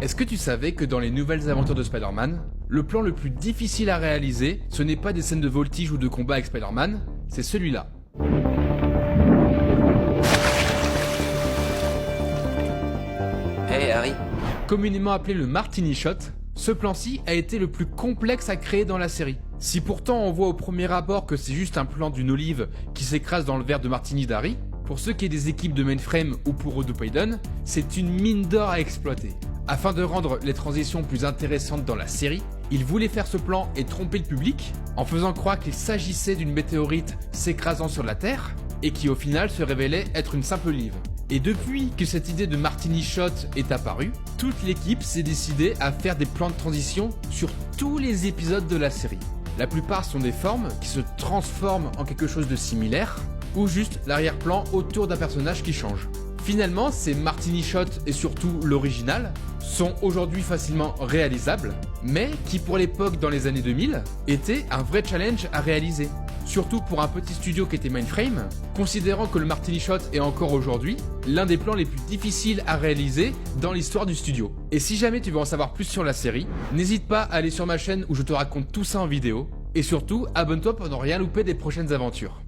Est-ce que tu savais que dans les nouvelles aventures de Spider-Man, le plan le plus difficile à réaliser, ce n'est pas des scènes de voltige ou de combat avec Spider-Man, c'est celui-là. Hey Harry. Communément appelé le Martini Shot, ce plan-ci a été le plus complexe à créer dans la série. Si pourtant on voit au premier abord que c'est juste un plan d'une olive qui s'écrase dans le verre de Martini d'Harry, pour ceux qui aient des équipes de mainframe ou pour Odupayden, c'est une mine d'or à exploiter. Afin de rendre les transitions plus intéressantes dans la série, il voulait faire ce plan et tromper le public en faisant croire qu'il s'agissait d'une météorite s'écrasant sur la Terre et qui au final se révélait être une simple olive. Et depuis que cette idée de Martini Shot est apparue, toute l'équipe s'est décidée à faire des plans de transition sur tous les épisodes de la série. La plupart sont des formes qui se transforment en quelque chose de similaire, ou juste l'arrière-plan autour d'un personnage qui change. Finalement, ces Martini Shot et surtout l'original sont aujourd'hui facilement réalisables, mais qui pour l'époque dans les années 2000 étaient un vrai challenge à réaliser. Surtout pour un petit studio qui était Mainframe, considérant que le Martini Shot est encore aujourd'hui l'un des plans les plus difficiles à réaliser dans l'histoire du studio. Et si jamais tu veux en savoir plus sur la série, n'hésite pas à aller sur ma chaîne où je te raconte tout ça en vidéo, et surtout abonne-toi pour ne rien louper des prochaines aventures.